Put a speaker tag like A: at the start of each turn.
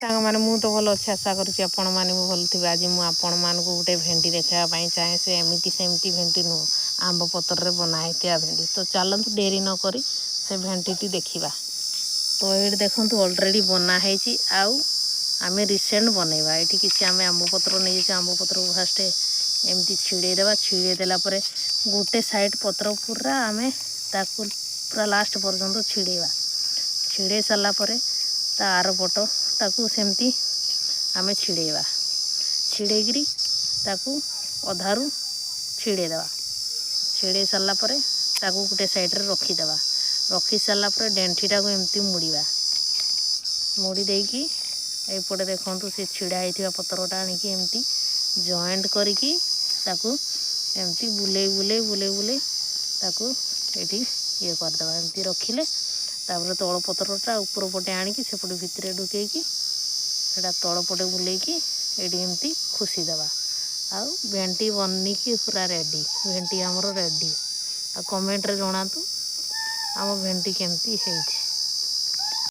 A: ସାଙ୍ଗମାନେ ମୁଁ ତ ଭଲ ଅଛି, ଆଶା କରୁଛି ଆପଣମାନେ ବି ଭଲ ଥିବେ। ଆଜି ମୁଁ ଆପଣମାନଙ୍କୁ ଗୋଟେ ଭେଣ୍ଡି ଦେଖାଇବା ପାଇଁ ଚାହେଁ। ସେ ଏମିତି ସେମିତି ଭେଣ୍ଡି ନୁହଁ, ଆମ୍ବ ପତ୍ରରେ ବନା ହେଇଥିବା ଭେଣ୍ଡି। ତ ଚାଲନ୍ତୁ ଡେରି ନକରି ସେ ଭେଣ୍ଡିଟି ଦେଖିବା। ତ ଏଇଠି ଦେଖନ୍ତୁ ଅଲରେଡ଼ି ବନା ହେଇଛି, ଆଉ ଆମେ ରିସେଣ୍ଟ ବନେଇବା। ଏଠି କିଛି ଆମେ ଆମ୍ବପତ୍ର ନେଇଯାଇଛୁ। ଆମ୍ବପତ୍ରକୁ ଫାଷ୍ଟ ଏମିତି ଛିଡ଼େଇ ଦେବା। ଛିଡ଼େଇ ଦେଲା ପରେ ଗୋଟେ ସାଇଡ଼୍ ପତ୍ର ପୁରା ଆମେ ତାକୁ ପୁରା ଲାଷ୍ଟ ପର୍ଯ୍ୟନ୍ତ ଛିଡ଼େଇବା। ଛିଡ଼େଇ ସାରିଲା ପରେ ତା ଆର ପଟଟାକୁ ସେମିତି ଆମେ ଛିଡ଼େଇବା। ଛିଡ଼େଇକିରି ତାକୁ ଅଧାରୁ ଛିଡ଼େଇ ଦେବା। ଛିଡ଼େଇ ସାରିଲା ପରେ ତାକୁ ଗୋଟେ ସାଇଡ଼ରେ ରଖିଦେବା। ରଖି ସାରିଲା ପରେ ଡେଣ୍ଠିଟାକୁ ଏମିତି ମୁଡ଼ିବା। ମୁଡ଼ି ଦେଇକି ଏଇପଟେ ଦେଖନ୍ତୁ ସେ ଛିଡ଼ା ହେଇଥିବା ପତ୍ରଟା ଆଣିକି ଏମିତି ଜଏଣ୍ଟ କରିକି ତାକୁ ଏମିତି ବୁଲେଇ ବୁଲେଇ ବୁଲେଇ ବୁଲେଇ ତାକୁ ଏଠି ଇଏ କରିଦେବା। ଏମିତି ରଖିଲେ ତାପରେ ତଳ ପତ୍ରଟା ଉପର ପଟେ ଆଣିକି ସେପଟେ ଭିତରେ ଢୁକେଇକି ସେଇଟା ତଳ ପଟେ ବୁଲେଇକି ଏଠି ଏମିତି ଖୁସିଦେବା। ଆଉ ଭେଣ୍ଡି ବନିକି ପୁରା ରେଡ଼ି। ଭେଣ୍ଡି ଆମର ରେଡ଼ି। ଆଉ କମେଣ୍ଟରେ ଜଣାନ୍ତୁ ଆମ ଭେଣ୍ଡି କେମିତି ହେଇଛି।